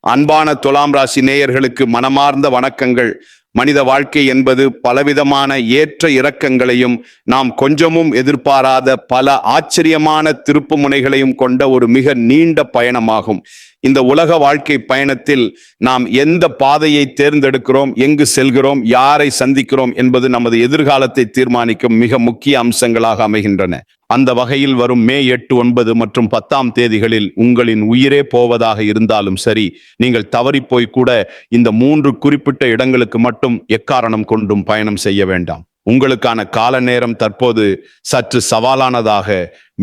அன்பான துலாம் ராசி நேயர்களுக்கு மனமார்ந்த வணக்கங்கள். மனித வாழ்க்கை என்பது பலவிதமான ஏற்ற இறக்கங்களையும் நாம் கொஞ்சமும் எதிர்பாராத பல ஆச்சரியமான திருப்பு முனைகளையும் கொண்ட ஒரு மிக நீண்ட பயணமாகும். இந்த உலக வாழ்க்கை பயணத்தில் நாம் எந்த பாதையை தேர்ந்தெடுக்கிறோம், எங்கு செல்கிறோம், யாரை சந்திக்கிறோம் என்பது நமது எதிர்காலத்தை தீர்மானிக்கும் மிக முக்கிய அம்சங்களாக அமைகின்றன. அந்த வகையில் வரும் மே 8, 9 மற்றும் 10ஆம் தேதிகளில் உங்களின் உயிரே போவதாக இருந்தாலும் சரி, நீங்கள் தவறிப்போய் கூட இந்த 3 குறிப்பிட்ட இடங்களுக்கு மட்டும் எக்காரணம் கொண்டும் பயணம் செய்ய வேண்டாம். உங்களுக்கான கால நேரம் தற்போது சற்று சவாலானதாக,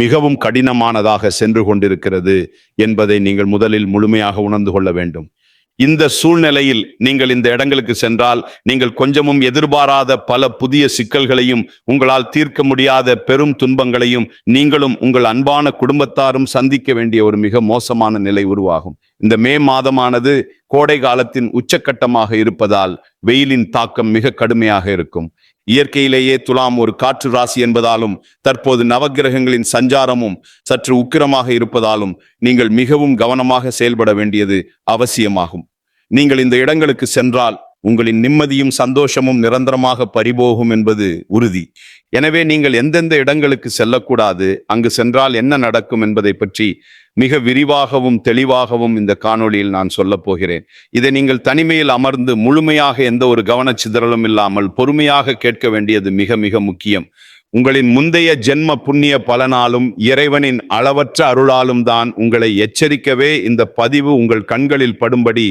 மிகவும் கடினமானதாக சென்று கொண்டிருக்கிறது என்பதை நீங்கள் முதலில் முழுமையாக உணர்ந்து கொள்ள வேண்டும். இந்த சூழ்நிலையில் நீங்கள் இந்த இடங்களுக்கு சென்றால் நீங்கள் கொஞ்சமும் எதிர்பாராத பல புதிய சிக்கல்களையும், உங்களால் தீர்க்க முடியாத பெரும் துன்பங்களையும் நீங்களும் உங்கள் அன்பான குடும்பத்தாரும் சந்திக்க வேண்டிய ஒரு மிக மோசமான நிலை உருவாகும். இந்த மே மாதமானது கோடை காலத்தின் உச்சக்கட்டமாக இருப்பதால் வெயிலின் தாக்கம் மிக கடுமையாக இருக்கும். இயற்கையிலேயே துலாம் ஒரு காற்று ராசி என்பதாலும் தற்போது நவகிரகங்களின் சஞ்சாரமும் சற்று உக்கிரமாக இருப்பதாலும் நீங்கள் மிகவும் கவனமாக செயல்பட வேண்டியது அவசியமாகும். நீங்கள் இந்த இடங்களுக்கு சென்றால் உங்களின் நிம்மதியும் சந்தோஷமும் நிரந்தரமாக பறிபோகும் என்பது உறுதி. எனவே நீங்கள் எந்தெந்த இடங்களுக்கு செல்லக்கூடாது, அங்கு சென்றால் என்ன நடக்கும் என்பதை பற்றி மிக விரிவாகவும் தெளிவாகவும் இந்த காணொளியில் நான் சொல்ல போகிறேன். இதை நீங்கள் தனிமையில் அமர்ந்து முழுமையாக எந்த ஒரு கவனச்சிதறலும் இல்லாமல் பொறுமையாக கேட்க வேண்டியது மிக மிக முக்கியம். உங்களின் முந்தைய ஜென்ம புண்ணிய பலனாலும் இறைவனின் அளவற்ற அருளாலும் தான் உங்களை எச்சரிக்கவே இந்த பதிவு உங்கள் கண்களில் படும்படி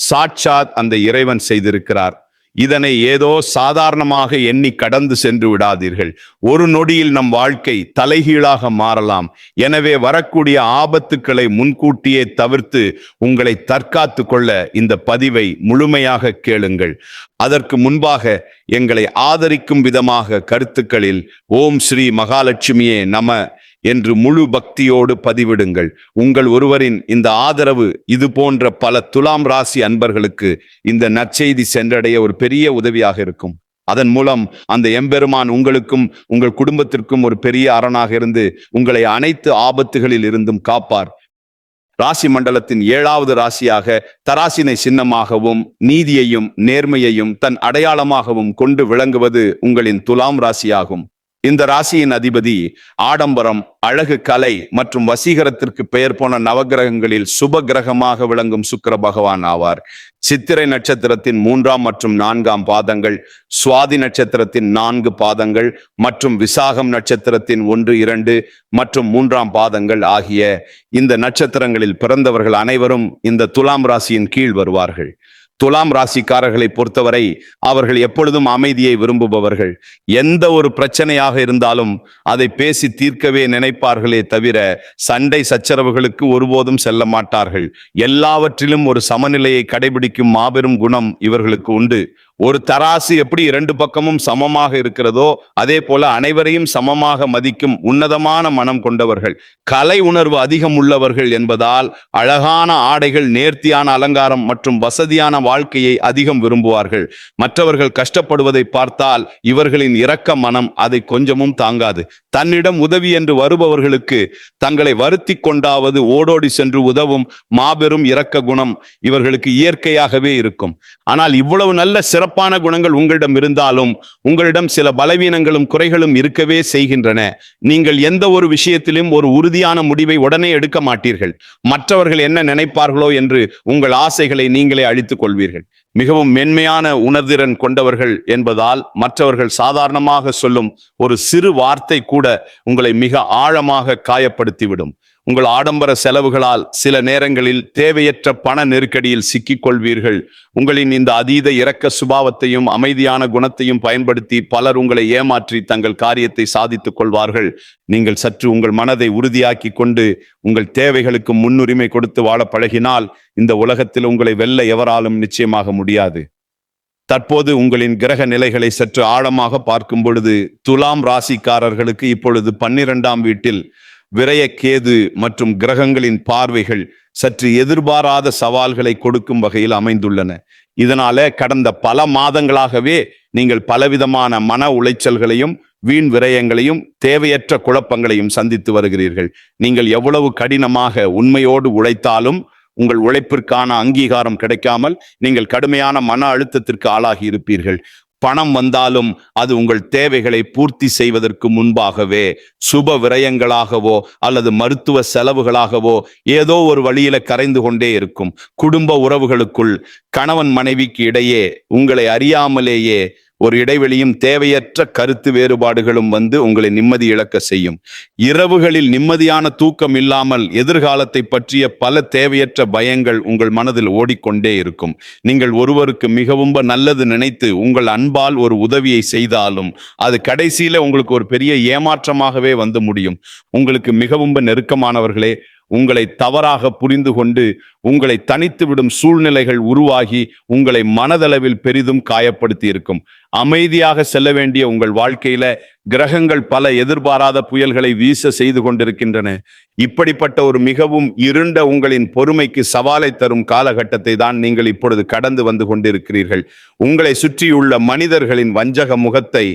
சாட்சாத் அந்த இறைவன் செய்திருக்கிறார். இதனை ஏதோ சாதாரணமாக எண்ணி கடந்து சென்று விடாதீர்கள். ஒரு நொடியில் நம் வாழ்க்கை தலைகீழாக மாறலாம். எனவே வரக்கூடிய ஆபத்துக்களை முன்கூட்டியே தவிர்த்து உங்களை தற்காத்து கொள்ள இந்த பதிவை முழுமையாக கேளுங்கள். அதற்கு முன்பாக எங்களை ஆதரிக்கும் விதமாக கருத்துக்களில் ஓம் ஸ்ரீ மகாலட்சுமியே நம என்று முழு பக்தியோடு பதிவிடுங்கள். உங்கள் ஒருவரின் இந்த ஆதரவு இது போன்ற பல துலாம் ராசி அன்பர்களுக்கு இந்த நற்செய்தி சென்றடைய ஒரு பெரிய உதவியாக இருக்கும். அதன் மூலம் அந்த எம்பெருமான் உங்களுக்கும் உங்கள் குடும்பத்திற்கும் ஒரு பெரிய அரணாக இருந்து உங்களை அனைத்து ஆபத்துகளில் இருந்தும் காப்பார். ராசி மண்டலத்தின் 7வது ராசியாக தராசினை சின்னமாகவும் நீதியையும் நேர்மையையும் தன் அடையாளமாகவும் கொண்டு விளங்குவது உங்களின் துலாம் ராசியாகும். இந்த ராசியின் அதிபதி ஆடம்பரம், அழகு, கலை மற்றும் வசீகரத்திற்கு பெயர் போன நவகிரகங்களில் சுப கிரகமாக விளங்கும் சுக்கிர பகவான் ஆவார். சித்திரை நட்சத்திரத்தின் 3ஆம் மற்றும் 4ஆம் பாதங்கள், சுவாதி நட்சத்திரத்தின் 4 பாதங்கள் மற்றும் விசாகம் நட்சத்திரத்தின் 1, 2 மற்றும் 3ஆம் பாதங்கள் ஆகிய இந்த நட்சத்திரங்களில் பிறந்தவர்கள் அனைவரும் இந்த துலாம் ராசியின் கீழ் வருவார்கள். துலாம் ராசிக்காரர்களை பொறுத்தவரை அவர்கள் எப்பொழுதும் அமைதியை விரும்புபவர்கள். எந்த ஒரு பிரச்சனையாக இருந்தாலும் அதை பேசி தீர்க்கவே நினைப்பார்களே தவிர சண்டை சச்சரவுகளுக்கு ஒருபோதும் செல்ல மாட்டார்கள். எல்லாவற்றிலும் ஒரு சமநிலையை கடைபிடிக்கும் மாபெரும் குணம் இவர்களுக்கு உண்டு. ஒரு தராசு எப்படி 2 பக்கமும் சமமாக இருக்கிறதோ அதே போல அனைவரையும் சமமாக மதிக்கும் உன்னதமான மனம் கொண்டவர்கள். கலை உணர்வு அதிகம் உள்ளவர்கள் என்பதால் அழகான ஆடைகள், நேர்த்தியான அலங்காரம் மற்றும் வசதியான வாழ்க்கையை அதிகம் விரும்புவார்கள். மற்றவர்கள் கஷ்டப்படுவதை பார்த்தால் இவர்களின் இரக்க மனம் அதை கொஞ்சமும் தாங்காது. தன்னிடம் உதவி என்று வருபவர்களுக்கு தங்களை வருத்தி கொண்டாவது ஓடோடி சென்று உதவும் மாபெரும் இரக்க குணம் இவர்களுக்கு இயற்கையாகவே இருக்கும். ஆனால் இவ்வளவு நல்ல சிறப்பான குணங்கள் உங்களிடம் இருந்தாலும் உங்களிடம் சில பலவீனங்களும் குறைகளும் இருக்கவே செய்கின்றன. நீங்கள் எந்த ஒரு விஷயத்திலும் ஒரு உறுதியான முடிவை உடனே எடுக்க மாட்டீர்கள். மற்றவர்கள் என்ன நினைப்பார்களோ என்று உங்கள் ஆசைகளை நீங்களே அழித்துக் கொள்வீர்கள். மிகவும் மென்மையான உணர்திறன் கொண்டவர்கள் என்பதால் மற்றவர்கள் சாதாரணமாக சொல்லும் ஒரு சிறு வார்த்தை கூட உங்களை மிக ஆழமாக காயப்படுத்திவிடும். உங்கள் ஆடம்பர செலவுகளால் சில நேரங்களில் தேவையற்ற பண நெருக்கடியில் சிக்கிக் கொள்வீர்கள். உங்களின் இந்த அதீத இரக்க சுபாவத்தையும் அமைதியான குணத்தையும் பயன்படுத்தி பலர் உங்களை ஏமாற்றி தங்கள் காரியத்தை சாதித்துக் கொள்வார்கள். நீங்கள் சற்று உங்கள் மனதை உறுதியாக்கி கொண்டு உங்கள் தேவைகளுக்கு முன்னுரிமை கொடுத்து வாழ பழகினால் இந்த உலகத்தில் உங்களை வெல்ல எவராலும் நிச்சயமாக முடியாது. தற்போது உங்களின் கிரக நிலைகளை சற்று ஆழமாக பார்க்கும் பொழுது துலாம் ராசிக்காரர்களுக்கு இப்பொழுது 12ஆம் வீட்டில் விரய கேது மற்றும் கிரகங்களின் பார்வைகள் சற்று எதிர்பாராத சவால்களை கொடுக்கும் வகையில் அமைந்துள்ளன. இதனால கடந்த பல மாதங்களாகவே நீங்கள் பலவிதமான மன உளைச்சல்களையும் வீண் விரயங்களையும் தேவையற்ற குழப்பங்களையும் சந்தித்து வருகிறீர்கள். நீங்கள் எவ்வளவு கடினமாக உண்மையோடு உழைத்தாலும் உங்கள் உழைப்பிற்கான அங்கீகாரம் கிடைக்காமல் நீங்கள் கடுமையான மன அழுத்தத்திற்கு ஆளாகி இருப்பீர்கள். பணம் வந்தாலும் அது உங்கள் தேவைகளை பூர்த்தி செய்வதற்கு முன்பாகவே சுப விரயங்களாகவோ அல்லது மருத்துவ செலவுகளாகவோ ஏதோ ஒரு வழியில கரைந்து கொண்டே இருக்கும். குடும்ப உறவுகளுக்குள் கணவன் மனைவிக்கு இடையே உங்களை அறியாமலேயே ஒரு இடைவெளியும் தேவையற்ற கருத்து வேறுபாடுகளும் வந்து உங்களை நிம்மதி இழக்க செய்யும். இரவுகளில் நிம்மதியான தூக்கம் இல்லாமல் எதிர்காலத்தை பற்றிய பல தேவையற்ற பயங்கள் உங்கள் மனதில் ஓடிக்கொண்டே இருக்கும். நீங்கள் ஒருவருக்கு மிகவும் நல்லது நினைத்து உங்கள் அன்பால் ஒரு உதவியை செய்தாலும் அது கடைசியில உங்களுக்கு ஒரு பெரிய ஏமாற்றமாகவே வந்து முடியும். உங்களுக்கு மிகவும் நெருக்கமானவர்களே உங்களை தவறாக புரிந்து கொண்டு உங்களை தனித்து விடும் சூழ்நிலைகள் உருவாகி உங்களை மனதளவில் பெரிதும் காயப்படுத்தி இருக்கும். அமைதியாக செல்ல வேண்டிய உங்கள் வாழ்க்கையில கிரகங்கள் பல எதிர்பாராத புயல்களை வீச செய்து கொண்டிருக்கின்றன. இப்படிப்பட்ட ஒரு மிகவும் இருண்ட உங்களின் பொறுமைக்கு சவாலை தரும் காலகட்டத்தை தான் நீங்கள் இப்பொழுது கடந்து வந்து கொண்டிருக்கிறீர்கள். உங்களை சுற்றியுள்ள மனிதர்களின் வஞ்சக முகத்தை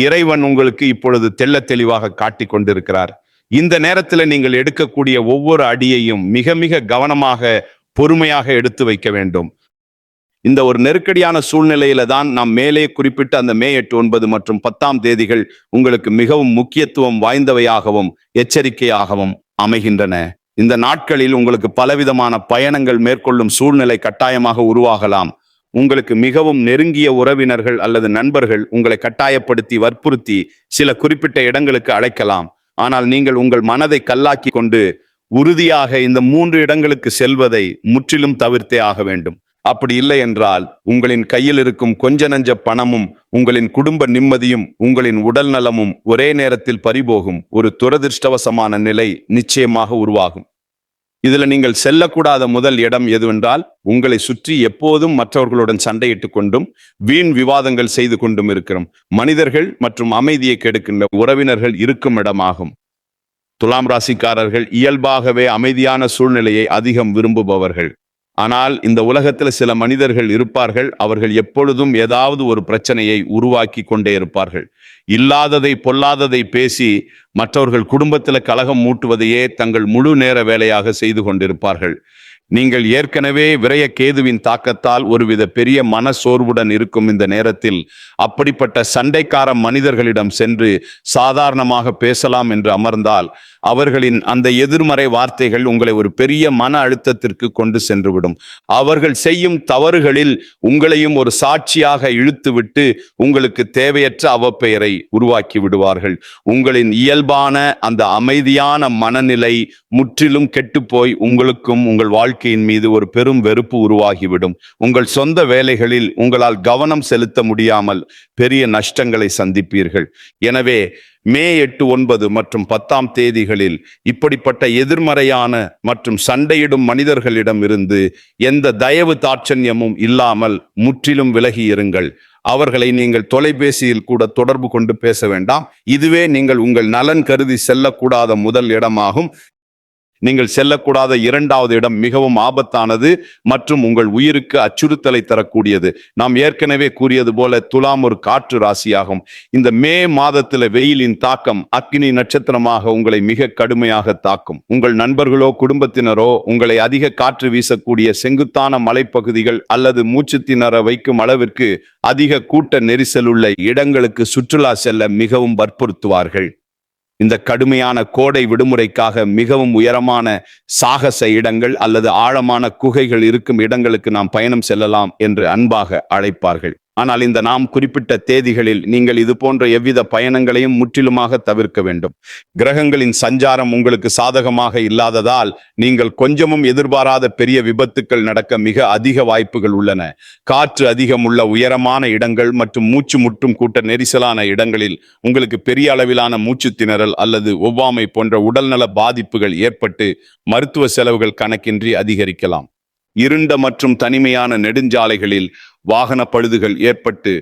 இறைவன் உங்களுக்கு இப்பொழுது தெள்ள தெளிவாக காட்டிக் கொண்டிருக்கிறார். இந்த நேரத்தில் நீங்கள் எடுக்கக்கூடிய ஒவ்வொரு அடியையும் மிக மிக கவனமாக பொறுமையாக எடுத்து வைக்க வேண்டும். இந்த ஒரு நெருக்கடியான சூழ்நிலையில தான் நாம் மேலே குறிப்பிட்ட அந்த மே 8, 9 மற்றும் 10ஆம் தேதிகள் உங்களுக்கு மிகவும் முக்கியத்துவம் வாய்ந்தவையாகவும் எச்சரிக்கையாகவும் அமைகின்றன. இந்த நாட்களில் உங்களுக்கு பலவிதமான பயணங்கள் மேற்கொள்ளும் சூழ்நிலை கட்டாயமாக உருவாகலாம். உங்களுக்கு மிகவும் நெருங்கிய உறவினர்கள் அல்லது நண்பர்கள் உங்களை கட்டாயப்படுத்தி வற்புறுத்தி சில குறிப்பிட்ட இடங்களுக்கு அழைக்கலாம். ஆனால் நீங்கள் உங்கள் மனதை கல்லாக்கி கொண்டு உறுதியாக இந்த 3 இடங்களுக்கு செல்வதை முற்றிலும் தவிர்த்தே ஆக வேண்டும். அப்படி இல்லை என்றால் உங்களின் கையில் இருக்கும் கொஞ்ச நஞ்ச பணமும் உங்களின் குடும்ப நிம்மதியும் உங்களின் உடல் நலமும் ஒரே நேரத்தில் பறிபோகும் ஒரு துரதிருஷ்டவசமான நிலை நிச்சயமாக உருவாகும். இதுல நீங்கள் செல்லக்கூடாத முதல் இடம் எதுவென்றால் உங்களை சுற்றி எப்போதும் மற்றவர்களுடன் சண்டையிட்டுக் கொண்டும் வீண் விவாதங்கள் செய்து கொண்டும் இருக்கிறோம் மனிதர்கள் மற்றும் அமைதியை கெடுக்கின்ற உறவினர்கள் இருக்கும் இடமாகும். துலாம் ராசிக்காரர்கள் இயல்பாகவே அமைதியான சூழ்நிலையை அதிகம் விரும்புபவர்கள். ஆனால் இந்த உலகத்தில் சில மனிதர்கள் இருப்பார்கள். அவர்கள் எப்பொழுதும் ஏதாவது ஒரு பிரச்சனையை உருவாக்கி கொண்டே இருப்பார்கள். இல்லாததை பொல்லாததை பேசி மற்றவர்கள் குடும்பத்தில் கலகம் மூட்டுவதையே தங்கள் முழு நேர வேலையாக செய்து கொண்டிருப்பார்கள். நீங்கள் ஏற்கனவே விரய கேதுவின் தாக்கத்தால் ஒருவித பெரிய மன சோர்வுடன் இருக்கும் இந்த நேரத்தில் அப்படிப்பட்ட சண்டைக்கார மனிதர்களிடம் சென்று சாதாரணமாக பேசலாம் என்று அமர்ந்தால் அவர்களின் அந்த எதிர்மறை வார்த்தைகள் உங்களை ஒரு பெரிய மன அழுத்தத்திற்கு கொண்டு சென்றுவிடும். அவர்கள் செய்யும் தவறுகளில் உங்களையும் ஒரு சாட்சியாக இழுத்துவிட்டு உங்களுக்கு தேவையற்ற அவப்பெயரை உருவாக்கி விடுவார்கள். உங்களின் இயல்பான அந்த அமைதியான மனநிலை முற்றிலும் கெட்டுப்போய் உங்களுக்கும் உங்கள் வாழ்க்கையின் மீது ஒரு பெரும் வெறுப்பு உருவாகிவிடும். உங்கள் சொந்த வேலைகளில் உங்களால் கவனம் செலுத்த முடியாமல் பெரிய நஷ்டங்களை சந்திப்பீர்கள். எனவே மே 8, 9 மற்றும் 10ஆம் தேதிகளில் இப்படிப்பட்ட எதிர்மறையான மற்றும் சண்டையிடும் மனிதர்களிடம் இருந்து எந்த தயவு தாட்சண்யமும் இல்லாமல் முற்றிலும் விலகி இருங்கள். அவர்களை நீங்கள் தொலைபேசியில் கூட தொடர்பு கொண்டு பேச வேண்டாம். இதுவே நீங்கள் உங்கள் நலன் கருதி செல்லக்கூடாத முதல் இடமாகும். நீங்கள் செல்லக்கூடாத 2வது இடம் மிகவும் ஆபத்தானது மற்றும் உங்கள் உயிருக்கு அச்சுறுத்தலை தரக்கூடியது. நாம் ஏற்கனவே கூறியது போல துலாம் ஒரு காற்று ராசியாகும். இந்த மே மாதத்துல வெயிலின் தாக்கம் அக்னி நட்சத்திரமாக உங்களை மிக கடுமையாக தாக்கும். உங்கள் நண்பர்களோ குடும்பத்தினரோ உங்களை அதிக காற்று வீசக்கூடிய செங்குத்தான மலைப்பகுதிகள் அல்லது மூச்சு திணற வைக்கும் அளவிற்கு அதிக கூட்ட நெரிசலுள்ள இடங்களுக்கு சுற்றுலா செல்ல மிகவும் வற்புறுத்துவார்கள். இந்த கடுமையான கோடை விடுமுறைக்காக மிகவும் உயரமான சாகச இடங்கள் அல்லது ஆழமான குகைகள் இருக்கும் இடங்களுக்கு நாம் பயணம் செல்லலாம் என்று அன்பாக அழைப்பார்கள். ஆனால் இந்த நாம் குறிப்பிட்ட தேதிகளில் நீங்கள் இது போன்ற எவ்வித பயணங்களையும் முற்றிலுமாக தவிர்க்க வேண்டும். கிரகங்களின் சஞ்சாரம் உங்களுக்கு சாதகமாக இல்லாததால் நீங்கள் கொஞ்சமும் எதிர்பாராத பெரிய விபத்துக்கள் நடக்க மிக அதிக வாய்ப்புகள் உள்ளன. காற்று அதிகம் உள்ள உயரமான இடங்கள் மற்றும் மூச்சு முட்டும் கூட்ட நெரிசலான இடங்களில் உங்களுக்கு பெரிய அளவிலான மூச்சு திணறல் அல்லது ஒவ்வாமை போன்ற உடல்நல பாதிப்புகள் ஏற்பட்டு மருத்துவ செலவுகள் கணக்கின்றி அதிகரிக்கலாம். இருண்ட மற்றும் தனிமையான நெடுஞ்சாலைகளில் வாகன பழுதுகள் ஏற்பட்டு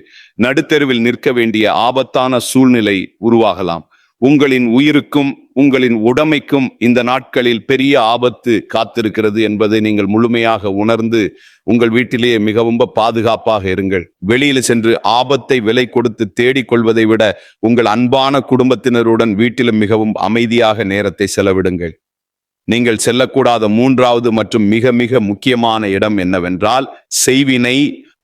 நடுத்தெருவில் நிற்க வேண்டிய ஆபத்தான சூழ்நிலை உருவாகலாம். உங்களின் உயிருக்கும் உங்களின் உடைமைக்கும் இந்த நாட்களில் பெரிய ஆபத்து காத்திருக்கிறது என்பதை நீங்கள் முழுமையாக உணர்ந்து உங்கள் வீட்டிலேயே மிகவும் பாதுகாப்பாக இருங்கள். வெளியில் சென்று ஆபத்தை விலை கொடுத்து தேடிக்கொள்வதை விட உங்கள் அன்பான குடும்பத்தினருடன் வீட்டிலும் மிகவும் அமைதியாக நேரத்தை செலவிடுங்கள். நீங்கள் செல்லக்கூடாத மூன்றாவது மற்றும் மிக மிக முக்கியமான இடம் என்னவென்றால் செய்வினை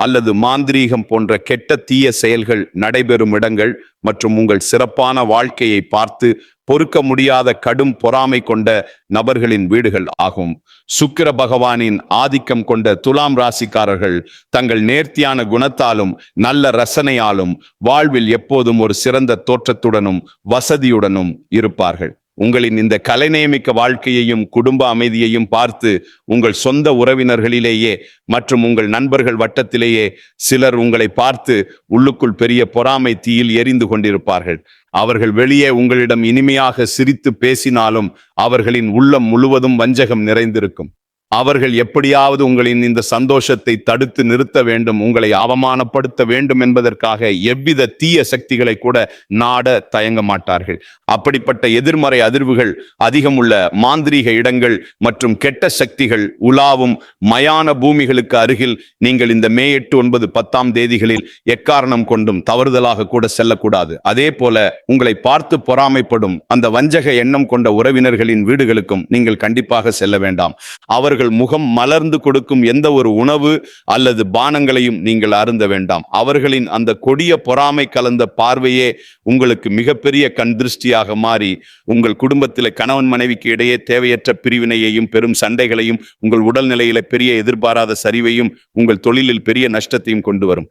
அல்லது மாந்திரீகம் போன்ற கெட்ட தீய செயல்கள் நடைபெறும் இடங்கள் மற்றும் உங்கள் சிறப்பான வாழ்க்கையை பார்த்து பொறுக்க முடியாத கடும் பொறாமை கொண்ட நபர்களின் வீடுகள் ஆகும். சுக்கிர பகவானின் ஆதிக்கம் கொண்ட துலாம் ராசிக்காரர்கள் தங்கள் நேர்த்தியான குணத்தாலும் நல்ல ரசனையாலும் வாழ்வில் எப்போதும் ஒரு சிறந்த தோற்றத்துடனும் வசதியுடனும் இருப்பார்கள். உங்களின் இந்த கலைநயமிக்க வாழ்க்கையையும் குடும்ப அமைதியையும் பார்த்து உங்கள் சொந்த உறவினர்களிலேயே மற்றும் உங்கள் நண்பர்கள் வட்டத்திலேயே சிலர் உங்களை பார்த்து உள்ளுக்குள் பெரிய பொறாமை தீயில் எரிந்து கொண்டிருப்பார்கள். அவர்கள் வெளியே உங்களிடம் இனிமையாக சிரித்து பேசினாலும் அவர்களின் உள்ளம் முழுவதும் வஞ்சகம் நிறைந்திருக்கும். அவர்கள் எப்படியாவது உங்களின் இந்த சந்தோஷத்தை தடுத்து நிறுத்த வேண்டும், உங்களை அவமானப்படுத்த வேண்டும் என்பதற்காக எவ்வித தீய சக்திகளை கூட நாட தயங்க மாட்டார்கள். அப்படிப்பட்ட எதிர்மறை அதிர்வுகள் அதிகம் உள்ள மாந்திரீக இடங்கள் மற்றும் கெட்ட சக்திகள் உலாவும் மயான பூமிகளுக்கு அருகில் நீங்கள் இந்த மே 8, 9, 10 தேதிகளில் எக்காரணம் கொண்டும் தவறுதலாக கூட செல்லக்கூடாது. அதே போல உங்களை பார்த்து பொறாமைப்படும் அந்த வஞ்சக எண்ணம் கொண்ட உறவினர்களின் வீடுகளுக்கும் நீங்கள் கண்டிப்பாக செல்ல வேண்டாம். அவர்கள் முகம் மலர்ந்து கொடுக்கும் எந்த ஒரு உணவு அல்லது பானங்களையும் நீங்கள் அருந்த வேண்டாம். அவர்களின் அந்த கொடிய பொறாமை கலந்த பார்வையே உங்களுக்கு மிகப்பெரிய கண் திருஷ்டியாக மாறி உங்கள் குடும்பத்தில் கணவன் மனைவிக்கு இடையே தேவையற்ற பிரிவினையையும் பெரும் சண்டைகளையும் உங்கள் உடல்நிலையில பெரிய எதிர்பாராத சரிவையும் உங்கள் தொழிலில் பெரிய நஷ்டத்தையும் கொண்டு வரும்.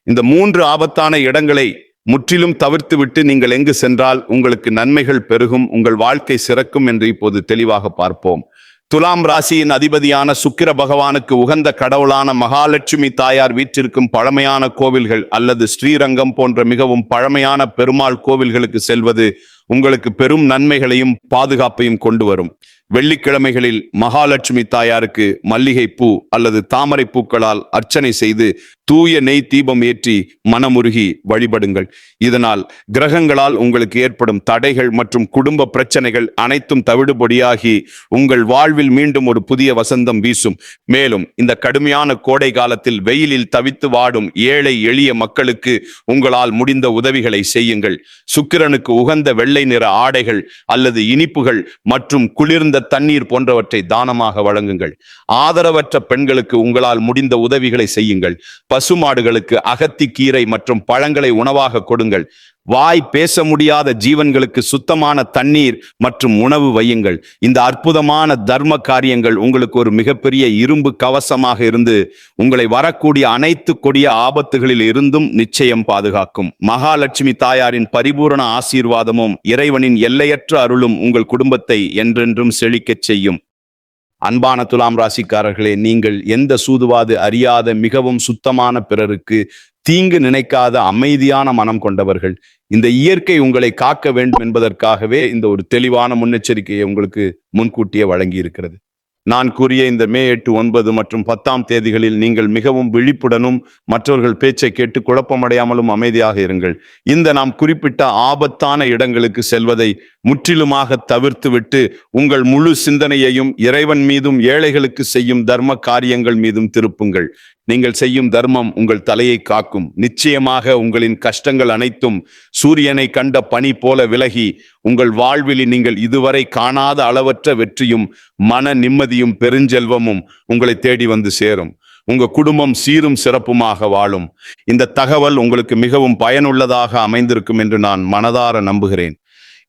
இந்த 3 ஆபத்தான இடங்களை முற்றிலும் தவிர்த்துவிட்டு நீங்கள் எங்கு சென்றால் உங்களுக்கு நன்மைகள் பெருகும், உங்கள் வாழ்க்கை சிறக்கும் என்று இப்போது தெளிவாக பார்ப்போம். துலாம் ராசியின் அதிபதியான சுக்கிர பகவானுக்கு உகந்த கடவுளான மகாலட்சுமி தாயார் வீற்றிருக்கும் பழமையான கோவில்கள் அல்லது ஸ்ரீரங்கம் போன்ற மிகவும் பழமையான பெருமாள் கோவில்களுக்கு செல்வது உங்களுக்கு பெரும் நன்மைகளையும் பாதுகாப்பையும் கொண்டு வரும். வெள்ளிக்கிழமைகளில் மகாலட்சுமி தாயாருக்கு மல்லிகை பூ அல்லது தாமரை பூக்களால் அர்ச்சனை செய்து தூய நெய் தீபம் ஏற்றி மனமுருகி வழிபடுங்கள். இதனால் கிரகங்களால் உங்களுக்கு ஏற்படும் தடைகள் மற்றும் குடும்ப பிரச்சனைகள் அனைத்தும் தவிடுபொடியாகி உங்கள் வாழ்வில் மீண்டும் ஒரு புதிய வசந்தம் வீசும். மேலும் இந்த கடுமையான கோடை காலத்தில் வெயிலில் தவித்து வாடும் ஏழை எளிய மக்களுக்கு உங்களால் முடிந்த உதவிகளை செய்யுங்கள். சுக்கிரனுக்கு உகந்த வெள்ளை நிற ஆடைகள் அல்லது இனிப்புகள் மற்றும் குளிர்ந்த தண்ணீர் போன்றவற்றை தானமாக வழங்குங்கள். ஆதரவற்ற பெண்களுக்கு உங்களால் முடிந்த உதவிகளை செய்யுங்கள். பசுமாடுகளுக்கு அகத்தி கீரை மற்றும் பழங்களை உணவாக கொடுங்கள். வாய் பேச முடியாத ஜீவன்களுக்கு சுத்தமான தண்ணீர் மற்றும் உணவு வையுங்கள். இந்த அற்புதமான தர்ம காரியங்கள் உங்களுக்கு ஒரு மிகப்பெரிய இரும்பு கவசமாக இருந்து உங்களை வரக்கூடிய அனைத்து கொடிய ஆபத்துகளில் இருந்தும் நிச்சயம் பாதுகாக்கும். மகாலட்சுமி தாயாரின் பரிபூரண ஆசீர்வாதமும் இறைவனின் எல்லையற்ற அருளும் உங்கள் குடும்பத்தை என்றென்றும் செழிக்கச் செய்யும். அன்பான துலாம் ராசிக்காரர்களே, நீங்கள் எந்த சூதுவாது அறியாத மிகவும் சுத்தமான பிறருக்கு தீங்கு நினைக்காத அமைதியான மனம் கொண்டவர்கள். இந்த இயற்கை உங்களை காக்க வேண்டும் என்பதற்காகவே இந்த ஒரு தெளிவான முன்னெச்சரிக்கையை உங்களுக்கு முன்கூட்டியே வழங்கி இருக்கிறது. நான் கூறிய இந்த மே 8, 9 மற்றும் 10 தேதிகளில் நீங்கள் மிகவும் விழிப்புடனும் மற்றவர்கள் பேச்சை கேட்டு குழப்பமடையாமலும் அமைதியாக இருங்கள். இந்த நாம் குறிப்பிட்ட ஆபத்தான இடங்களுக்கு செல்வதை முற்றிலுமாக தவிர்த்துவிட்டு உங்கள் முழு சிந்தனையையும் இறைவன் மீதும் ஏழைகளுக்கு செய்யும் தர்ம காரியங்கள் மீதும் திருப்புங்கள். நீங்கள் செய்யும் தர்மம் உங்கள் தலையை காக்கும். நிச்சயமாக உங்களின் கஷ்டங்கள் அனைத்தும் சூரியனை கண்ட பனி போல விலகி உங்கள் வாழ்வில் நீங்கள் இதுவரை காணாத அளவற்ற வெற்றியும் மன நிம்மதியும் பெருஞ்செல்வமும் உங்களை தேடி வந்து சேரும். உங்க குடும்பம் சீரும் சிறப்புமாக வாழும். இந்த தகவல் உங்களுக்கு மிகவும் பயனுள்ளதாக அமைந்திருக்கும் என்று நான் மனதார நம்புகிறேன்.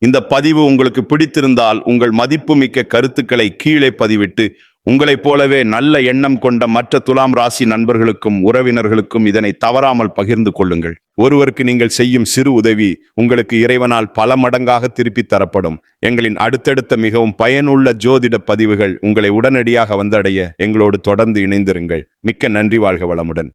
இந்த பதிவு உங்களுக்கு பிடித்திருந்தால் உங்கள் மதிப்புமிக்க கருத்துக்களை கீழே பதிவிட்டு உங்களைப் போலவே நல்ல எண்ணம் கொண்ட மற்ற துலாம் ராசி நண்பர்களுக்கும் உறவினர்களுக்கும் இதனை தவறாமல் பகிர்ந்து கொள்ளுங்கள். ஒருவருக்கு நீங்கள் செய்யும் சிறு உதவி உங்களுக்கு இறைவனால் பல மடங்காக திருப்பி தரப்படும். எங்களின் அடுத்தடுத்த மிகவும் பயனுள்ள ஜோதிட பதிவுகள் உங்களை உடனடியாக வந்தடைய எங்களோடு தொடர்ந்து இணைந்திருங்கள். மிக்க நன்றி. வாழ்க வளமுடன்.